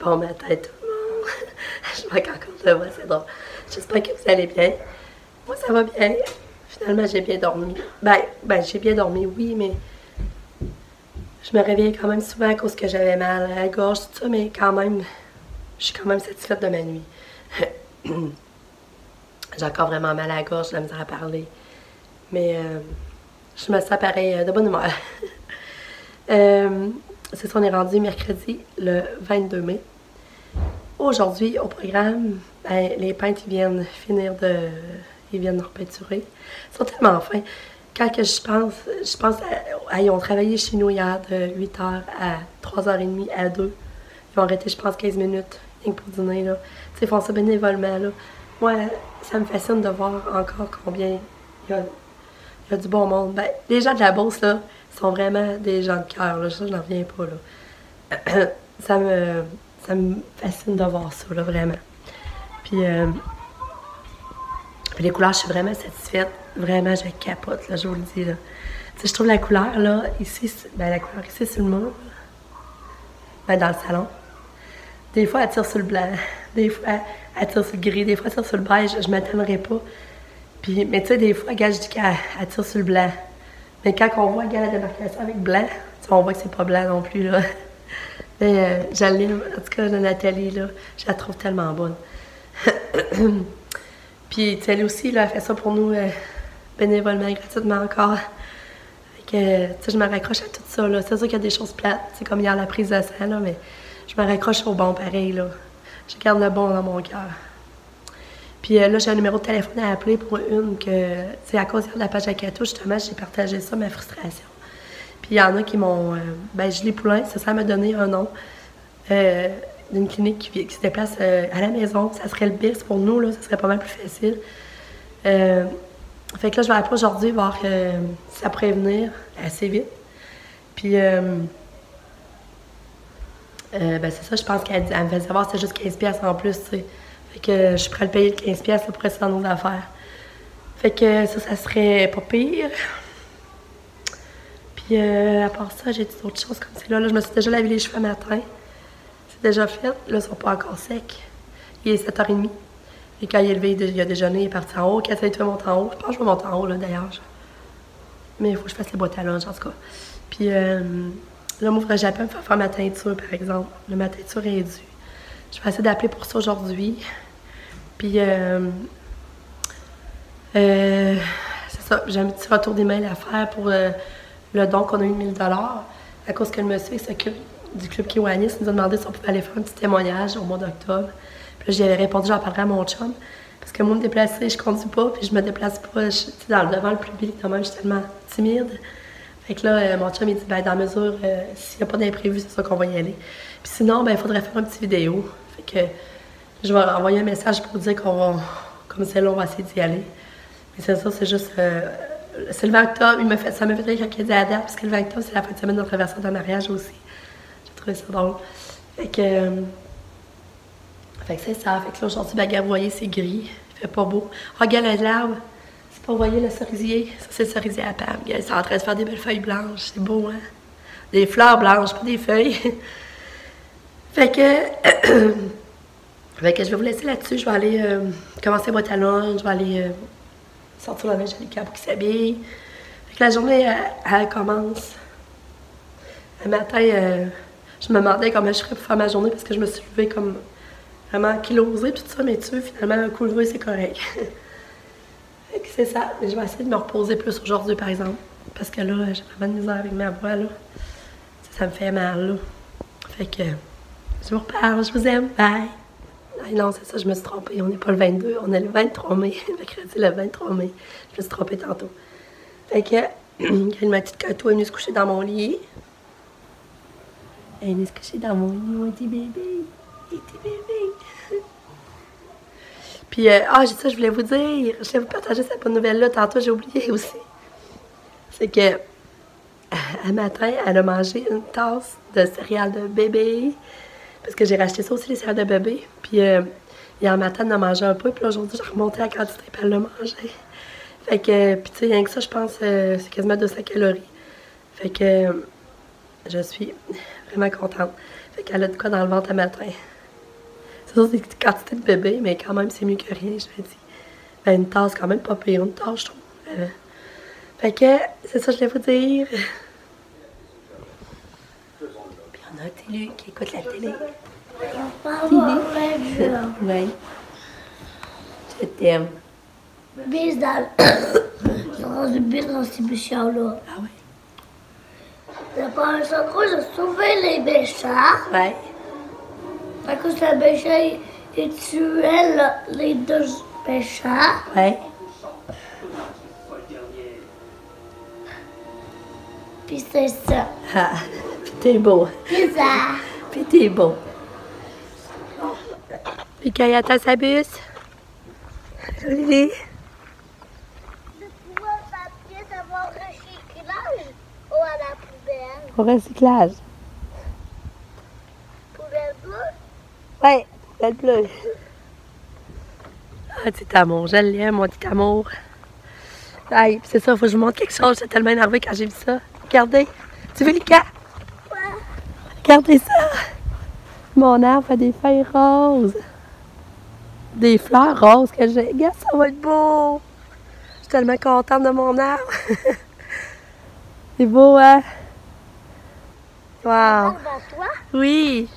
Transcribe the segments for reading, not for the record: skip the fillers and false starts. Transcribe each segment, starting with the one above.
Bon matin tout le monde. Je manque encore de voix, c'est drôle. J'espère que vous allez bien. Moi, ça va bien. Finalement, j'ai bien dormi. Ben, j'ai bien dormi, oui, mais je me réveillais quand même souvent à cause que j'avais mal à la gorge, tout ça, mais quand même, je suis quand même satisfaite de ma nuit. J'ai encore vraiment mal à la gorge, j'ai de la misère à parler. Mais je me sens pareil, de bonne humeur. C'est ça, on est rendu mercredi, le 22 mai. Aujourd'hui, au programme, ben, les peintres ils viennent finir de... Ils viennent de repeinturer. Ils sont tellement fins. Quand que je pense ils ont travaillé chez nous hier de 8h à 3h30 à 2. Ils ont arrêté, je pense, 15 minutes rien que pour dîner, là. Tu sais, ils font ça bénévolement, là. Moi, ça me fascine de voir encore combien il y a du bon monde. Ben, les gens de la Beauce, là, sont vraiment des gens de cœur, là. Ça, je n'en reviens pas, là. Ça me fascine de voir ça, là, vraiment. Puis les couleurs, je suis vraiment satisfaite. Vraiment, je capote, là, je vous le dis, là. Tu sais, je trouve la couleur, là, ici, ben, la couleur ici, sur le mur, ben, dans le salon. Des fois, elle tire sur le blanc. Des fois, elle tire sur le gris. Des fois, elle tire sur le beige. Je m'attendrai pas. Puis, mais tu sais, des fois, regarde, je dis qu'elle tire sur le blanc. Mais quand on voit, regarde, la démarcation avec blanc, on voit que c'est pas blanc non plus, là. Mais j'aime, en tout cas, de Nathalie, là, je la trouve tellement bonne. Puis, elle aussi, là, elle fait ça pour nous bénévolement, gratuitement encore. Fait que, tu sais, je me raccroche à tout ça, là. C'est sûr qu'il y a des choses plates, c'est comme hier la prise de sang, là, mais je me raccroche au bon pareil, là. Je garde le bon dans mon cœur. Puis là, j'ai un numéro de téléphone à appeler pour une que, tu sais, à cause de la page à Cato, justement, j'ai partagé ça, ma frustration. Puis il y en a qui m'ont... ben, Julie Poulain, ça m'a donné un nom d'une clinique qui se déplace à la maison. Ça serait le BIS pour nous, là, ça serait pas mal plus facile. Fait que là, je vais appeler aujourd'hui, voir si ça pourrait venir assez vite. Puis, ben c'est ça, je pense qu'elle me fait savoir que c'est juste 15$ en plus, tu sais. Fait que je suis prête à le payer le 15$ là, pour rester dans nos affaires. Fait que ça serait pas pire. Puis à part ça, j'ai dit d'autres choses comme c'est là. Je me suis déjà lavé les cheveux matin. C'est déjà fait. Là, ils sont pas encore secs. Il est 7h30. Et quand il est levé, il a déjeuné, il est parti en haut. Quand il monter en haut, je pense que je vais monter en haut, là, d'ailleurs. Mais il faut que je fasse les boîtes à lunch, en tout cas. Puis là, moi, j'ai pas me faire ma teinture, par exemple. Là, ma teinture est due. Je vais essayer d'appeler pour ça aujourd'hui. Puis, c'est ça, j'ai un petit retour d'email à faire pour le don qu'on a eu de 1000$. À cause que le monsieur qui s'occupe du club Kiwanis nous a demandé si on pouvait aller faire un petit témoignage au mois d'octobre. Puis là, j'y avais répondu, j'en parlerai à mon chum. Parce que moi, me déplacer, je conduis pas, puis je me déplace pas. Je suis devant le public, quand même, je suis tellement timide. Fait que là, mon chum, il dit, ben, dans mesure, s'il n'y a pas d'imprévu, c'est ça qu'on va y aller. Puis sinon, ben, il faudrait faire une petite vidéo. Fait que je vais envoyer un message pour dire qu'on va, comme celle-là, on va essayer d'y aller. Mais c'est ça, c'est juste, c'est le 20 octobre, ça m'a fait rire quand il a dit la date, parce que le 20 octobre, c'est la fin de semaine de notre anniversaire de mariage aussi. J'ai trouvé ça drôle. Fait que c'est ça. Fait que là, aujourd'hui, ben, vous voyez, c'est gris. Il fait pas beau. Regarde l'arbre. C'est pas, vous voyez, le cerisier. Ça, c'est le cerisier à Pam. Il est en train de faire des belles feuilles blanches. C'est beau, hein? Des fleurs blanches, pas des feuilles. Fait que... Fait que je vais vous laisser là-dessus. Je vais aller commencer à boîte à lunch. Je vais aller sortir la neige à l'écart pour qu'il s'habille. Fait que la journée, elle commence. Le matin, je me demandais comment je ferais pour faire ma journée parce que je me suis levée comme vraiment kilosée, tout ça, mais tu sais, finalement, un coup levé, c'est correct. Fait que c'est ça. Mais je vais essayer de me reposer plus aujourd'hui, par exemple. Parce que là, j'ai vraiment de misère avec ma voix, là. Ça me fait mal, là. Fait que je vous reparle. Je vous aime. Bye! Ah non, c'est ça, je me suis trompée. On n'est pas le 22, on est le 23 mai. Mercredi, le 23 mai. Je me suis trompée tantôt. Fait que, ma petite Cato est venue se coucher dans mon lit. Elle est venue se coucher dans mon lit, mon petit bébé. Petit bébé. Puis, ça, je voulais vous dire. Je voulais vous partager cette bonne nouvelle-là. Tantôt, j'ai oublié aussi. C'est que, un matin, elle a mangé une tasse de céréales de bébé. Parce que j'ai racheté ça aussi, les céréales de bébé. Puis, hier matin, elle en a mangé un peu. Puis aujourd'hui, j'ai remonté la quantité, puis elle l'a mangé. Fait que, puis tu sais, rien que ça, je pense, c'est quasiment 200 calories. Fait que, je suis vraiment contente. Fait qu'elle a de quoi dans le ventre un matin. C'est sûr, c'est une quantité de bébé, mais quand même, c'est mieux que rien, je me dis. Ben, une tasse, quand même, pas pire, une tasse, je trouve. Fait que, c'est ça que je voulais vous dire. Puis on a Télu qui écoute la télé. Oui. Je t'aime. Bise dans ils ont rendu bise dans ces méchants-là. Ah oui? La première secours, j'ai sauvé les méchants. Ouais. À cause que le méchant, il tuait les deux méchants. Ouais. Puis c'est ça. Ah, puis t'es beau. C'est ça. Puis t'es beau. Puis Kayata s'abuse. Lily. Le papier, ça va au recyclage ou à la poubelle? Au recyclage. Poubelle bleue? Ouais, poubelle bleue. Ah, petit amour, je l'aime, mon petit amour. Aïe, c'est ça, faut que je vous montre quelque chose. J'étais tellement énervée quand j'ai vu ça. Regardez. Tu veux Lucas? Ouais. Regardez ça. Mon arbre a des feuilles roses. Des fleurs roses que j'ai. Regarde, ça va être beau. Je suis tellement contente de mon arbre. C'est beau, hein? Wow. À toi? Oui.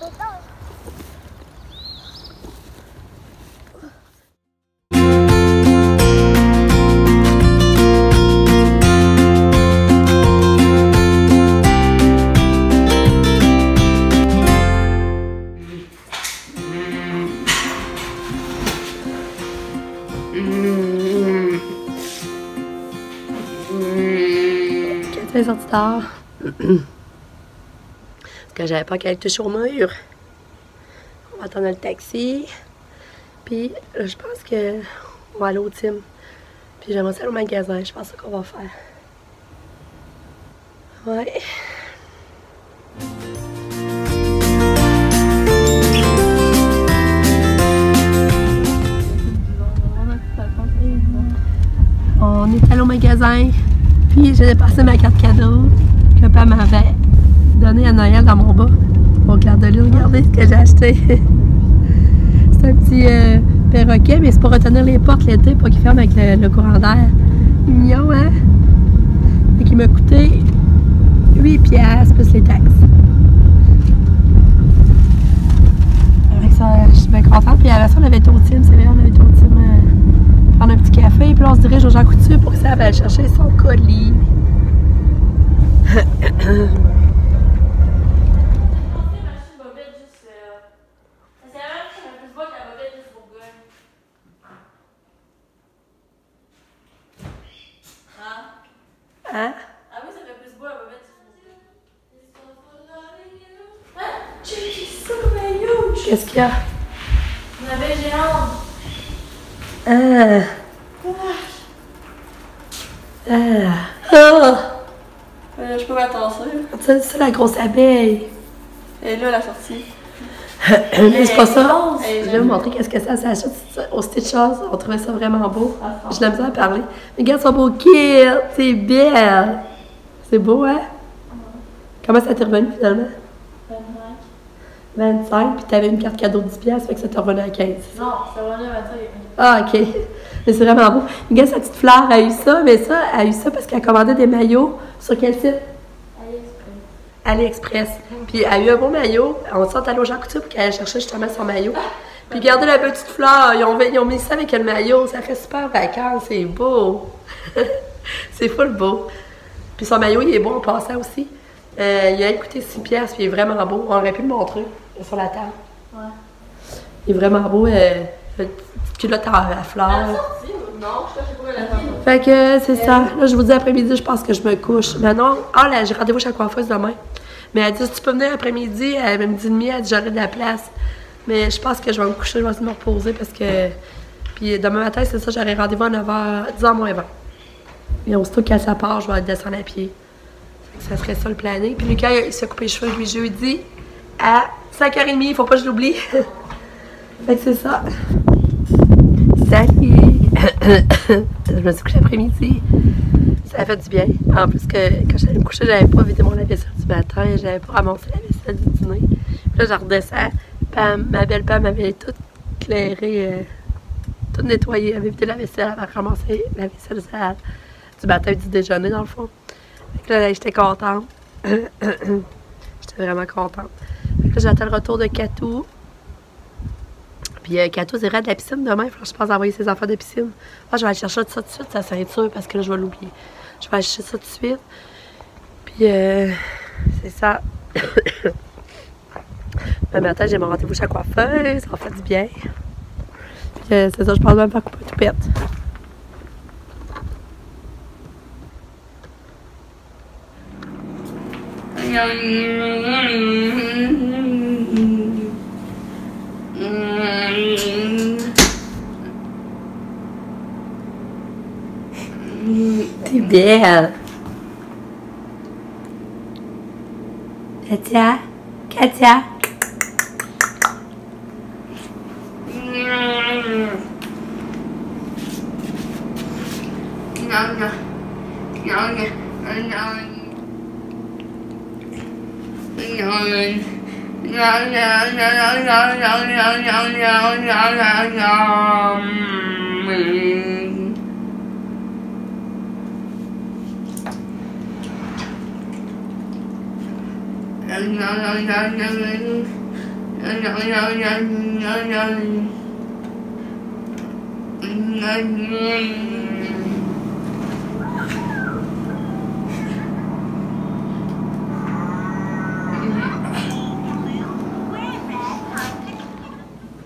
Qu'est-ce que tu sorti tard? Parce que j'avais pas qu'à être toucher au mur. On va attendre le taxi. Puis là, je pense que on va aller au Tim. Puis j'aimerais ça aller au magasin. Je pense que c'est ça qu'on va faire. Ouais. On est allé au magasin, puis j'ai dépassé ma carte cadeau que papa m'avait donnée à Noël dans mon bas. Mon garde-lit, regardez ce que j'ai acheté. C'est un petit perroquet, mais c'est pour retenir les portes l'été, pour qu'il ferme avec le courant d'air. Mignon, hein? Fait qu'il m'a coûté 8$ plus les taxes. Avec ça, je suis bien contente. Puis à la fin, on avait été au Tim, c'est vrai, on avait été au Tim prendre un petit café. Puis là, on se dirige au Jean Coutu pour que ça aille chercher son colis. Hein? Ah oui, ça fait plus beau à bobette. Hein? J'ai ça comme un huge! Qu'est-ce qu'il y a? On avait géant. Ah! Je peux m'attencer. C'est la grosse abeille. Elle est là, la sortie. Mais c'est pas ça. Elle est Je vais vous montrer qu'est-ce que c'est. Ça achète au Stitchers. On trouvait ça vraiment beau. Je l'aime bien à parler. Mais regarde son beau kit. C'est belle. C'est beau, hein? Comment ça t'est revenu finalement? 25, puis t'avais une carte cadeau de 10$, fait que ça t'est revenu à 15. Non, ça va venir à 25. Ah, ok. Mais c'est vraiment beau. Regarde sa petite fleur, elle a eu ça, mais ça, elle a eu ça parce qu'elle a commandé des maillots sur quel site? AliExpress. Puis elle a eu un beau maillot. On s'est allé au Jean Coutu pour qu'elle aille chercher justement son maillot. Puis regardez la petite fleur. Ils ont mis ça avec le maillot. Ça fait super vacances. C'est beau. C'est full beau. Puis son maillot, il est beau en passant aussi. Il a coûté 6$, puis il est vraiment beau. On aurait pu le montrer sur la table. Ouais. Il est vraiment beau. Petite culotte à fleurs. Non, je sais pas la femme. Fait que c'est ça. Là, je vous dis après-midi, je pense que je me couche. Mais non, là, j'ai rendez-vous chez la coiffeuse demain. Mais elle dit, si tu peux venir après-midi, elle me dit demi, elle dit, j'aurai de la place. Mais je pense que je vais me coucher, je vais essayer de me reposer parce que. Puis demain matin, c'est ça, j'aurai rendez-vous à 9h, 10h moins 20. Et aussitôt qu'elle ça part, je vais descendre à pied. Ça serait ça le planning. Puis Lucas, il s'est coupé les cheveux lui jeudi à 5h30, il faut pas que je l'oublie. Fait que c'est ça. Salut! Je me suis couchée après-midi. Ça a fait du bien. En plus que quand j'allais me coucher, j'avais pas vidé mon lave-vaisselle du matin et j'avais pas ramassé la vaisselle du dîner. Puis là, je redescends. Pam, ma belle Pam avait tout éclairé, tout nettoyé, elle avait vidé la vaisselle, elle avait ramassé la vaisselle sale du matin du déjeuner dans le fond. Fait que là, j'étais contente. J'étais vraiment contente. Fait que là, j'attends le retour de Katou. Puis Katou, c'est vrai de la piscine demain, il faut que je pense envoyer ses enfants de piscine. Moi, je vais aller chercher ça tout de suite, sa ceinture, parce que là, je vais l'oublier. Je vais aller chercher ça tout de suite. Puis, c'est ça. Le matin, j'ai mon rendez-vous chez la coiffeuse, ça fait du bien. Puis, c'est ça, je pense même pas couper tout pète. T'es belle. Katia? Katia?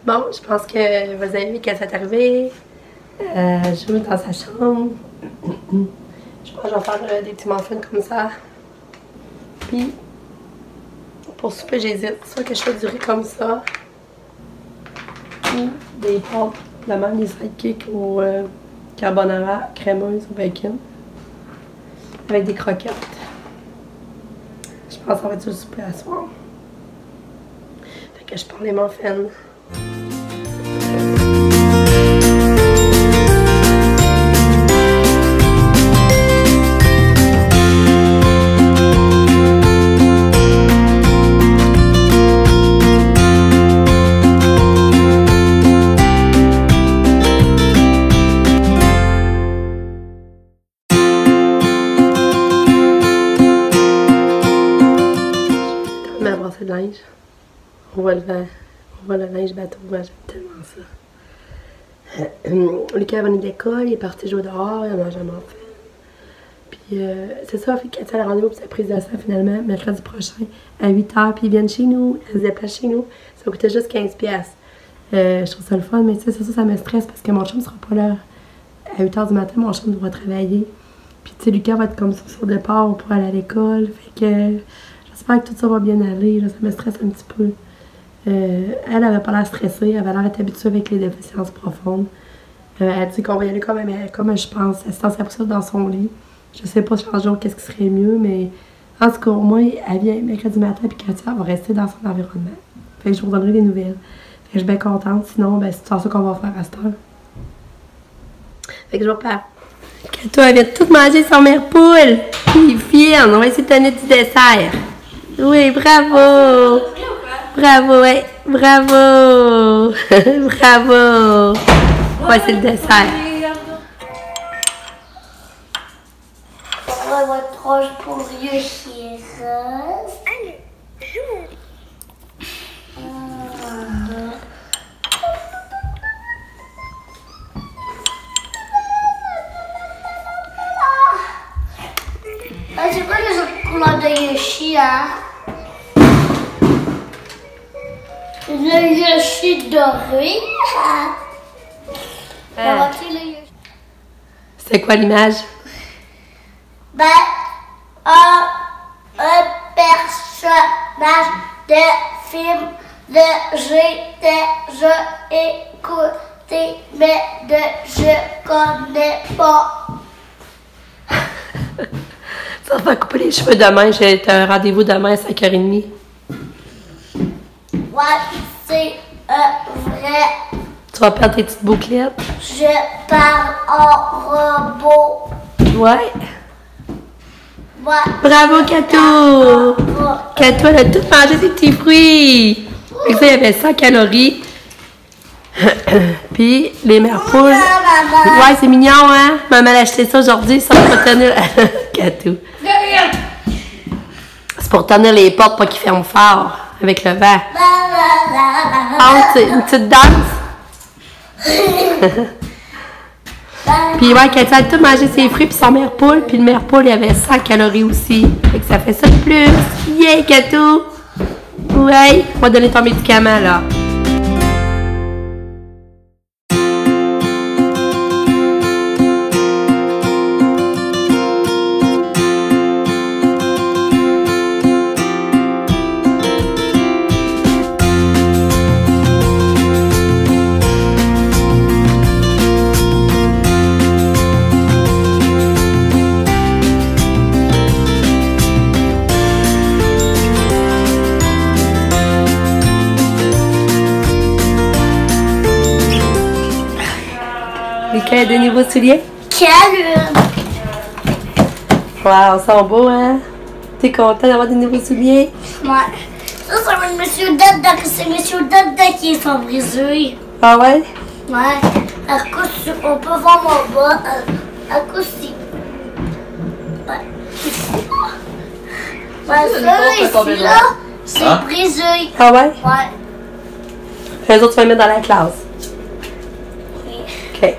Bon, je pense que vous avez vu qu'elle s'est arrivée. Je joue dans sa chambre. Je pense que je vais faire des petits muffins comme ça. Puis, pour souper, j'hésite. Soit que je fais du riz comme ça, ou des pâtes, de même des sidekicks au carbonara crémeuse au bacon, avec des croquettes. Je pense que ça va être le souper à soir. Fait que je prends les muffins. De linge. On voit le linge bateau. Moi, j'aime tellement ça. Lucas est venu de l'école, il est parti jouer dehors, il en a jamais fait. Puis c'est ça, fait qu'elle a rendez-vous pour sa prise de sang finalement, mercredi prochain, à 8h, puis ils viennent chez nous, elle se déplace chez nous. Ça coûtait juste $15. Je trouve ça le fun, mais tu sais, c'est ça me stresse parce que mon chum sera pas là. À 8h du matin, mon chum doit travailler. Puis tu sais, Lucas va être comme ça sur le départ pour aller à l'école. Fait que j'espère que tout ça va bien aller, là, ça me stresse un petit peu. Elle avait pas l'air stressée, elle avait l'air d'être habituée avec les déficiences profondes. Elle dit qu'on va y aller comme je pense, elle se sent sa poussière dans son lit. Je sais pas chaque jour qu'est-ce qui serait mieux, mais en tout cas, au moins, elle vient mercredi matin puis Katia va rester dans son environnement. Fait que je vous donnerai des nouvelles. Fait que je suis bien contente, sinon, ben, c'est ça qu'on va faire à cette heure. Fait que je vous repars. Katia, elle vient tout manger son mère poule. Il est fière, on va essayer de donner du dessert. Oui, bravo! Bravo, ouais, bravo! Bravo! Ouais, c'est le dessert. On va être proche pour réussir. Allez, joue! C'est quoi les autres couleurs de Yoshi, hein? Le Yoshi doré. C'est quoi l'image? Ben, un personnage de film de j'ai déjà écouté, mais je connais pas. Ça va couper les cheveux demain. J'ai un rendez-vous demain à 5h30. Ouais, c'est vrai. Tu vas perdre tes petites bouclettes? Je parle en robot. Ouais. Ouais. Bravo, Katou! Katou, elle a tout mangé ses petits fruits. Oui. Fait que ça, il y avait 100 calories. Puis les mères poules. Ouais, c'est mignon, hein? Maman a acheté ça aujourd'hui, ça pour tenir. Catou. C'est pour tenir les portes, pas qu'ils ferment fort avec le vent. Une petite danse. Puis ouais, Katia a tout mangé ses fruits puis son mère poule. Puis le mère poule, il y avait 100 calories aussi. Fait que ça fait ça de plus. Yeah, Katou! Ouais, on va donner ton médicament là. Lucas, des nouveaux souliers? Quel? Wow, ils sont beaux, hein? T'es content d'avoir des nouveaux souliers? Ouais. Ça va être Monsieur Dada, que c'est Monsieur Dada qui sont brisés. Ah ouais? Ouais. À cause, on peut voir mon bas. À cause, c'est. Ouais. Ici, là. Ouais, ça, ici, là, c'est brisé. Ah ouais? Ouais. Les autres, tu vas les mettre dans la classe. OK.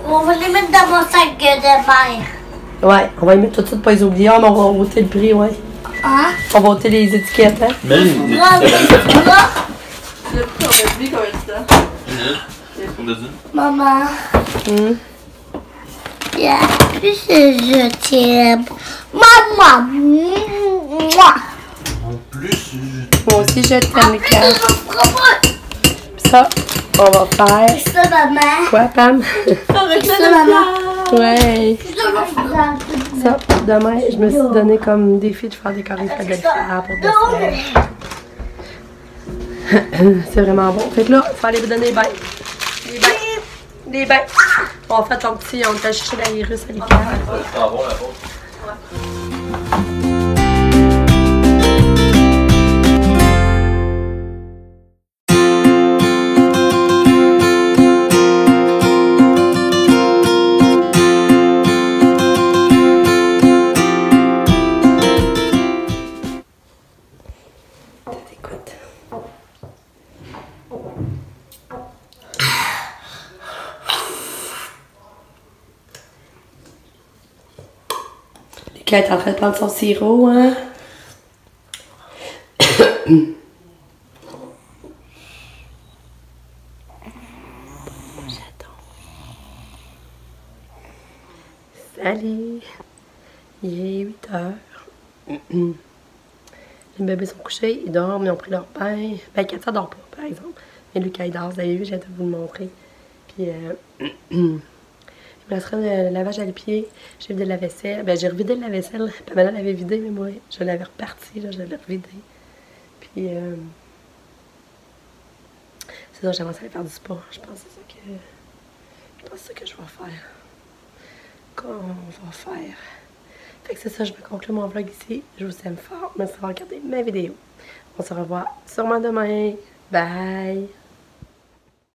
On va les mettre dans mon sac de bain. Ouais, on va les mettre tout de suite, pas les oublier. Ah, mais on va ôter le prix, ouais. Hein? On va ôter les étiquettes, hein? Là, Le prix, on a oublié combien de temps? maman. Il y a plus je t'aime. Maman. Moi. En plus, Moi aussi, je t'aime, Plus Lucas. je ferai pas. Ça, on va faire. Ça, maman. Quoi, Pam? Ça, maman. Ouais. Ça, maman. Ça, demain, je me suis donné comme défi de faire des carrés de fer pour dessert. C'est vraiment bon. Fait que là, il faut aller vous donner des bains. Des bains. Des bains. On va faire ton petit, on t'a cherché la virus à l'hiver. c'est pas bon la faute. Écoute. Lucas est en train de prendre son sirop, hein? Salut! Il est 8 heures. Les bébés sont couchés, ils dorment, ils ont pris leur bain. Ben, Katia dort pas, par exemple. Mais Lucas, il dort. Vous avez vu, j'ai hâte de vous le montrer. Puis, il me resterait le lavage à les pieds. J'ai vidé la vaisselle. Ben, j'ai revidé la vaisselle. Pamela l'avait vidée, mais moi, je l'avais repartie, là, je l'avais revidée. Puis, c'est ça, j'avance à aller faire du sport. Je pense que c'est ça que je vais faire. Qu'on va faire. Fait que c'est ça, je vais conclure mon vlog ici. Je vous aime fort. Merci d'avoir regardé ma vidéo. On se revoit sûrement demain. Bye!